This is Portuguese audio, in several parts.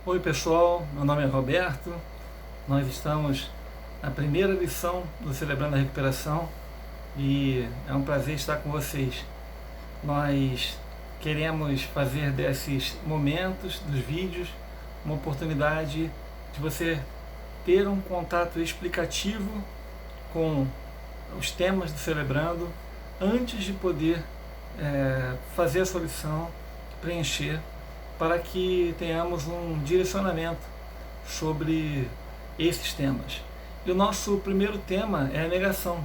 Oi pessoal, meu nome é Roberto, nós estamos na primeira lição do Celebrando a Recuperação e é um prazer estar com vocês. Nós queremos fazer desses momentos, dos vídeos, uma oportunidade de você ter um contato explicativo com os temas do Celebrando antes de poder fazer a sua lição, preencher, para que tenhamos um direcionamento sobre esses temas. E o nosso primeiro tema é a negação.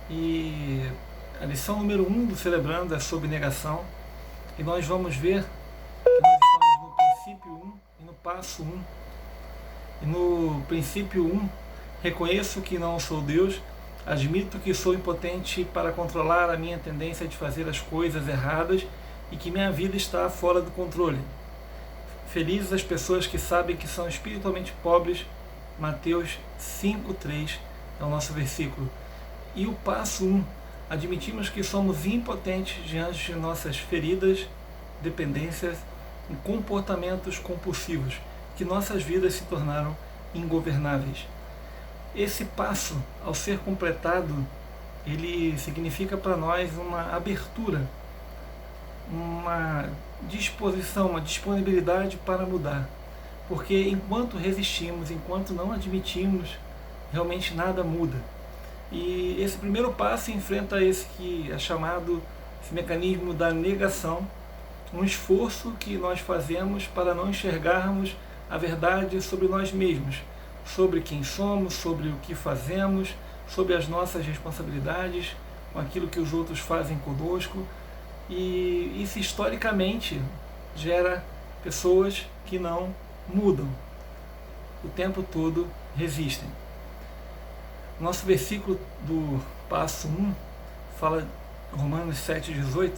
E a lição número 1 do Celebrando é sobre negação. E nós vamos ver que nós estamos no princípio 1 e no passo 1. E no princípio 1, reconheço que não sou Deus, admito que sou impotente para controlar a minha tendência de fazer as coisas erradas e que minha vida está fora do controle. Felizes as pessoas que sabem que são espiritualmente pobres. Mateus 5,3 é o nosso versículo. E o passo 1, admitimos que somos impotentes diante de nossas feridas, dependências e comportamentos compulsivos, que nossas vidas se tornaram ingovernáveis. Esse passo, ao ser completado, ele significa para nós uma abertura, uma disposição, uma disponibilidade para mudar. Porque enquanto resistimos, enquanto não admitimos, realmente nada muda. E esse primeiro passo enfrenta esse que é chamado, esse mecanismo da negação, um esforço que nós fazemos para não enxergarmos a verdade sobre nós mesmos, sobre quem somos, sobre o que fazemos, sobre as nossas responsabilidades, com aquilo que os outros fazem conosco. E isso historicamente gera pessoas que não mudam, o tempo todo resistem. Nosso versículo do passo 1 fala, Romanos 7,18,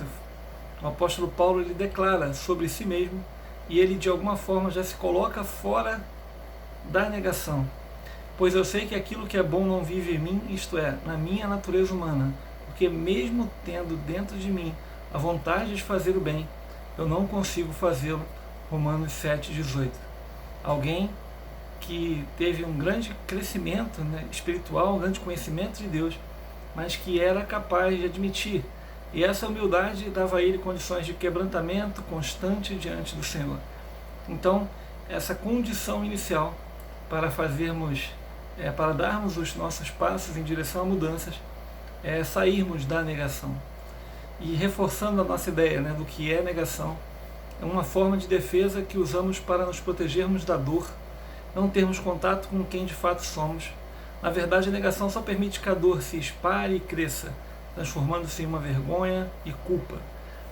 o apóstolo Paulo ele declara sobre si mesmo e ele de alguma forma já se coloca fora da negação. Pois eu sei que aquilo que é bom não vive em mim, isto é, na minha natureza humana, porque mesmo tendo dentro de mim a vontade de fazer o bem, eu não consigo fazê-lo. Romanos 7,18. Alguém que teve um grande crescimento espiritual, um grande conhecimento de Deus, mas que era capaz de admitir. E essa humildade dava a ele condições de quebrantamento constante diante do Senhor. Então, essa condição inicial para fazermos, para darmos os nossos passos em direção a mudanças, é sairmos da negação. E reforçando a nossa ideia do que é negação, é uma forma de defesa que usamos para nos protegermos da dor, não termos contato com quem de fato somos. Na verdade, a negação só permite que a dor se espalhe e cresça, transformando-se em uma vergonha e culpa.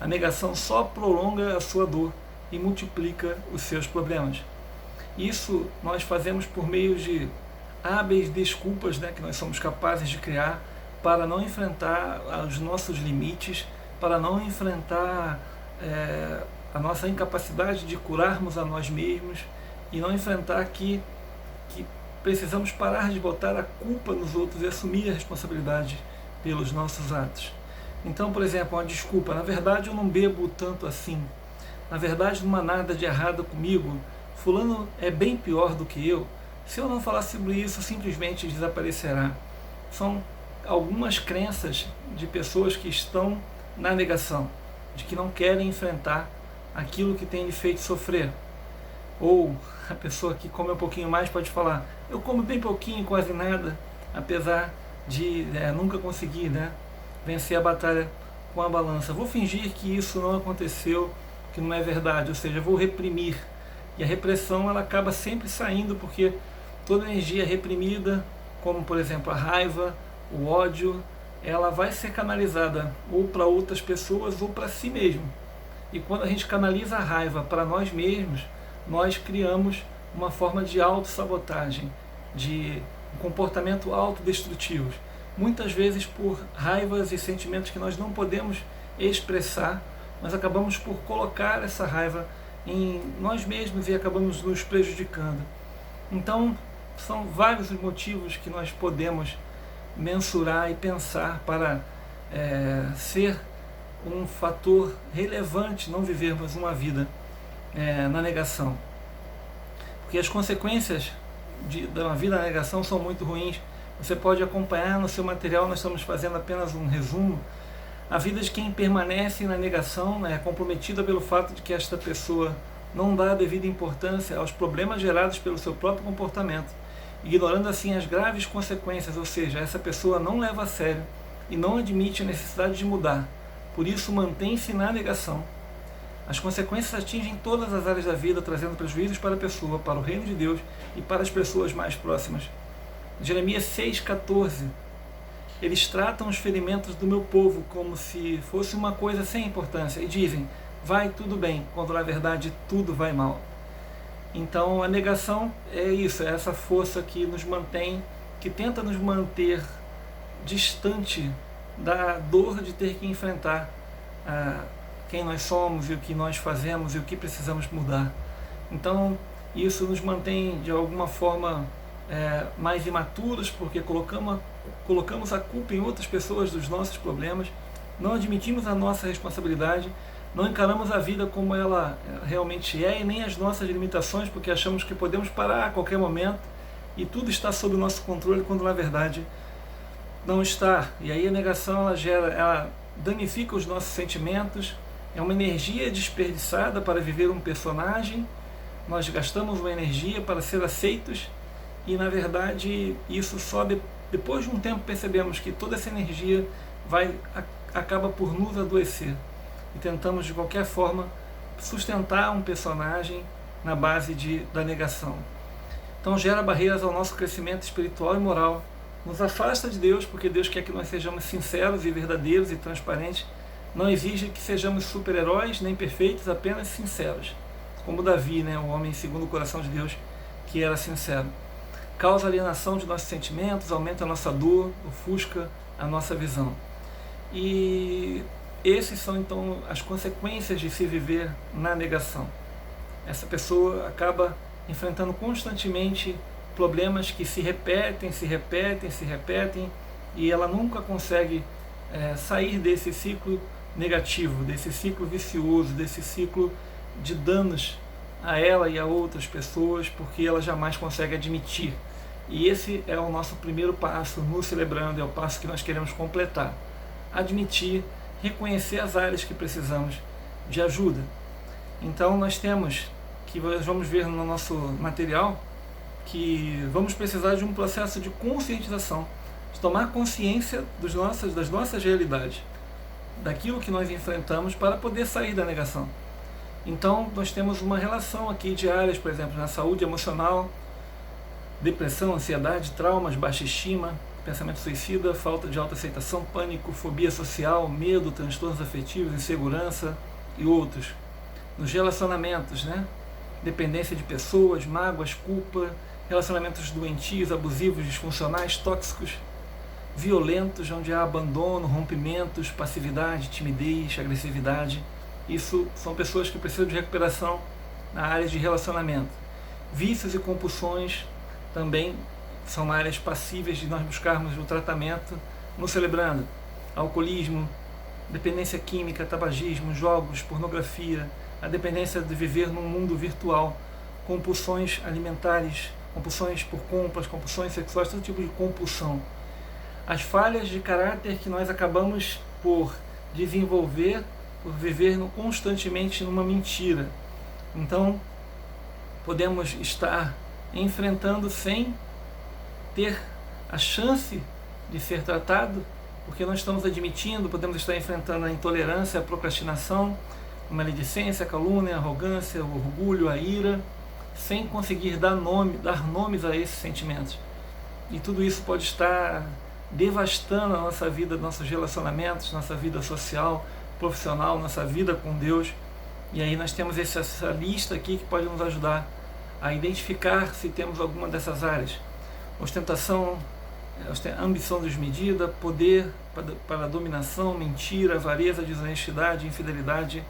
A negação só prolonga a sua dor e multiplica os seus problemas. Isso nós fazemos por meio de hábeis desculpas que nós somos capazes de criar para não enfrentar os nossos limites, para não enfrentar a nossa incapacidade de curarmos a nós mesmos e não enfrentar que precisamos parar de botar a culpa nos outros e assumir a responsabilidade pelos nossos atos. Então, por exemplo, uma desculpa, na verdade eu não bebo tanto assim, na verdade não há nada de errado comigo, fulano é bem pior do que eu, se eu não falar sobre isso simplesmente desaparecerá. São algumas crenças de pessoas que estão na negação, de que não querem enfrentar aquilo que tem lhe feito sofrer. Ou a pessoa que come um pouquinho mais pode falar, eu como bem pouquinho, quase nada, apesar de nunca conseguir vencer a batalha com a balança. Vou fingir que isso não aconteceu, que não é verdade, ou seja, vou reprimir. E a repressão ela acaba sempre saindo, porque toda energia reprimida, como por exemplo a raiva, o ódio, ela vai ser canalizada ou para outras pessoas ou para si mesmo. E quando a gente canaliza a raiva para nós mesmos, nós criamos uma forma de autossabotagem, de um comportamento autodestrutivo. Muitas vezes por raivas e sentimentos que nós não podemos expressar, nós acabamos por colocar essa raiva em nós mesmos e acabamos nos prejudicando. Então, são vários os motivos que nós podemos mensurar e pensar para ser um fator relevante não vivermos uma vida na negação. porque as consequências da vida na negação são muito ruins. Você pode acompanhar no seu material, nós estamos fazendo apenas um resumo. A vida de quem permanece na negação, né, é comprometida pelo fato de que esta pessoa não dá a devida importância aos problemas gerados pelo seu próprio comportamento, ignorando assim as graves consequências, ou seja, essa pessoa não leva a sério e não admite a necessidade de mudar, por isso mantém-se na negação. As consequências atingem todas as áreas da vida, trazendo prejuízos para a pessoa, para o reino de Deus e para as pessoas mais próximas. Jeremias 6,14. Eles tratam os ferimentos do meu povo como se fosse uma coisa sem importância e dizem, vai tudo bem, quando na verdade tudo vai mal. Então a negação é isso, é essa força que nos mantém, que tenta nos manter distante da dor de ter que enfrentar quem nós somos e o que nós fazemos e o que precisamos mudar. Então isso nos mantém de alguma forma mais imaturos, porque colocamos a culpa em outras pessoas dos nossos problemas, não admitimos a nossa responsabilidade, não encaramos a vida como ela realmente é e nem as nossas limitações, porque achamos que podemos parar a qualquer momento e tudo está sob o nosso controle, quando na verdade não está. E aí a negação ela danifica os nossos sentimentos, é uma energia desperdiçada para viver um personagem, nós gastamos uma energia para ser aceitos e na verdade isso só depois de um tempo percebemos que toda essa energia acaba por nos adoecer e tentamos de qualquer forma sustentar um personagem na base da negação. Então gera barreiras ao nosso crescimento espiritual e moral, nos afasta de Deus, porque Deus quer que nós sejamos sinceros e verdadeiros e transparentes, não exige que sejamos super-heróis nem perfeitos, apenas sinceros, como Davi, né, o homem segundo o coração de Deus, que era sincero. Causa alienação de nossos sentimentos, aumenta a nossa dor, ofusca a nossa visão. E esses são então as consequências de se viver na negação. Essa pessoa acaba enfrentando constantemente problemas que se repetem, e ela nunca consegue sair desse ciclo negativo, desse ciclo vicioso, desse ciclo de danos a ela e a outras pessoas, porque ela jamais consegue admitir. E esse é o nosso primeiro passo no Celebrando, é o passo que nós queremos completar. Admitir, reconhecer as áreas que precisamos de ajuda. Então nós temos, que nós vamos ver no nosso material, que vamos precisar de um processo de conscientização, de tomar consciência das nossas realidades, daquilo que nós enfrentamos para poder sair da negação. Então nós temos uma relação aqui de áreas, por exemplo, na saúde emocional, depressão, ansiedade, traumas, baixa estima, pensamento suicida, falta de autoaceitação, pânico, fobia social, medo, transtornos afetivos, insegurança e outros. Nos relacionamentos, né? Dependência de pessoas, mágoas, culpa, relacionamentos doentios, abusivos, disfuncionais, tóxicos, violentos, onde há abandono, rompimentos, passividade, timidez, agressividade. Isso são pessoas que precisam de recuperação na área de relacionamento. Vícios e compulsões também são áreas passíveis de nós buscarmos o tratamento no Celebrando. Alcoolismo, dependência química, tabagismo, jogos, pornografia, a dependência de viver num mundo virtual, compulsões alimentares, compulsões por compras, compulsões sexuais, todo tipo de compulsão. As falhas de caráter que nós acabamos por desenvolver, por viver constantemente numa mentira. Então, podemos estar enfrentando sem ter a chance de ser tratado, porque nós estamos admitindo, podemos estar enfrentando a intolerância, a procrastinação, a maledicência, a calúnia, a arrogância, o orgulho, a ira, sem conseguir dar nomes a esses sentimentos. E tudo isso pode estar devastando a nossa vida, nossos relacionamentos, nossa vida social, profissional, nossa vida com Deus. E aí nós temos essa lista aqui que pode nos ajudar a identificar se temos alguma dessas áreas. Ostentação, ambição desmedida, poder para dominação, mentira, avareza, desonestidade, infidelidade,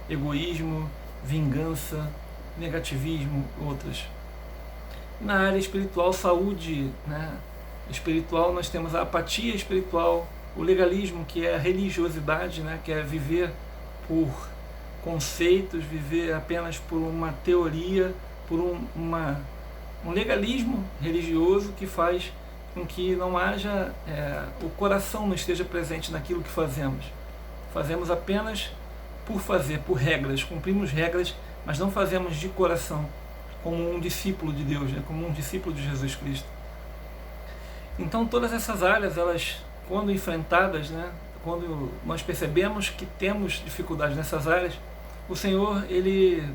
egoísmo, vingança, negativismo, outras. Na área espiritual, saúde, né? Espiritual, nós temos a apatia espiritual, o legalismo, que é a religiosidade, né? Que é viver por conceitos, viver apenas por uma teoria, por um legalismo religioso que faz com que não haja, o coração não esteja presente naquilo que fazemos. Fazemos apenas por fazer, por regras, cumprimos regras, mas não fazemos de coração, como um discípulo de Deus, como um discípulo de Jesus Cristo. Então todas essas áreas, elas, quando enfrentadas, quando nós percebemos que temos dificuldades nessas áreas, o Senhor, Ele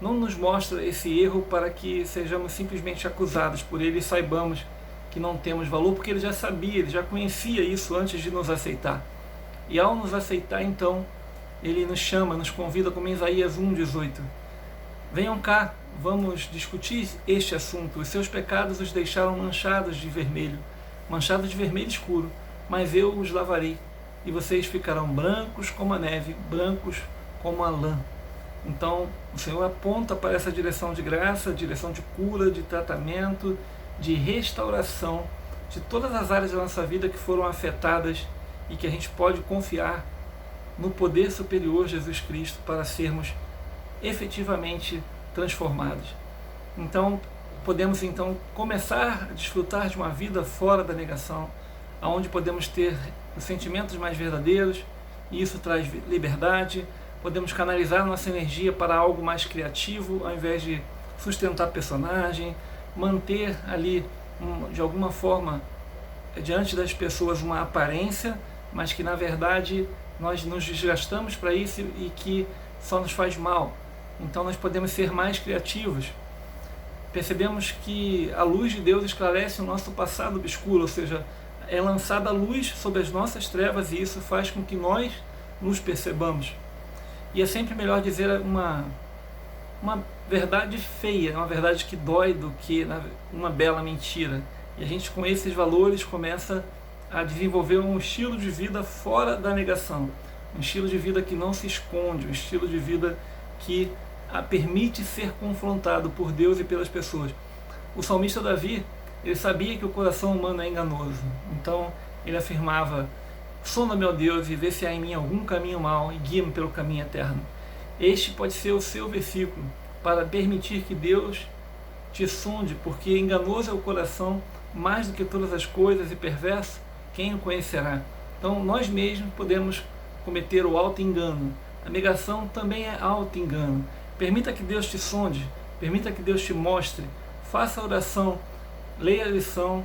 não nos mostra esse erro para que sejamos simplesmente acusados por Ele e saibamos que não temos valor, porque Ele já sabia, Ele já conhecia isso antes de nos aceitar. E ao nos aceitar, então, Ele nos chama, nos convida, como em Isaías 1,18. Venham cá, vamos discutir este assunto. Os seus pecados os deixaram manchados de vermelho escuro, mas eu os lavarei, e vocês ficarão brancos como a neve, brancos como a lã. Então, o Senhor aponta para essa direção de graça, direção de cura, de tratamento, de restauração de todas as áreas da nossa vida que foram afetadas e que a gente pode confiar no poder superior Jesus Cristo para sermos efetivamente transformados. Então, podemos começar a desfrutar de uma vida fora da negação, onde podemos ter os sentimentos mais verdadeiros, e isso traz liberdade. Podemos canalizar nossa energia para algo mais criativo, ao invés de sustentar personagem, manter ali, de alguma forma, diante das pessoas uma aparência, mas que na verdade nós nos desgastamos para isso e que só nos faz mal. Então nós podemos ser mais criativos. Percebemos que a luz de Deus esclarece o nosso passado obscuro, ou seja, é lançada a luz sobre as nossas trevas, e isso faz com que nós nos percebamos. E é sempre melhor dizer uma verdade feia, uma verdade que dói, do que uma bela mentira. E a gente, com esses valores, começa a desenvolver um estilo de vida fora da negação, um estilo de vida que não se esconde, um estilo de vida que permite ser confrontado por Deus e pelas pessoas. O salmista Davi, ele sabia que o coração humano é enganoso, então ele afirmava: sonda-me, ó Deus, e vê se há em mim algum caminho mau, e guia-me pelo caminho eterno. Este pode ser o seu versículo para permitir que Deus te sonde, porque enganoso é o coração mais do que todas as coisas, e perverso, quem o conhecerá? Então nós mesmos podemos cometer o auto-engano. A negação também é auto-engano. Permita que Deus te sonde, permita que Deus te mostre, faça a oração, leia a lição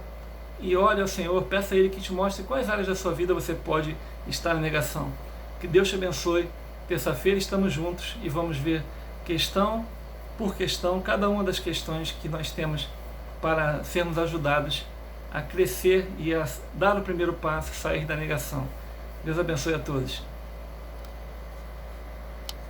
e ore ao Senhor, peça a Ele que te mostre quais áreas da sua vida você pode estar em negação. Que Deus te abençoe. Terça-feira estamos juntos e vamos ver questão por questão, cada uma das questões que nós temos para sermos ajudados a crescer e a dar o primeiro passo, sair da negação. Deus abençoe a todos.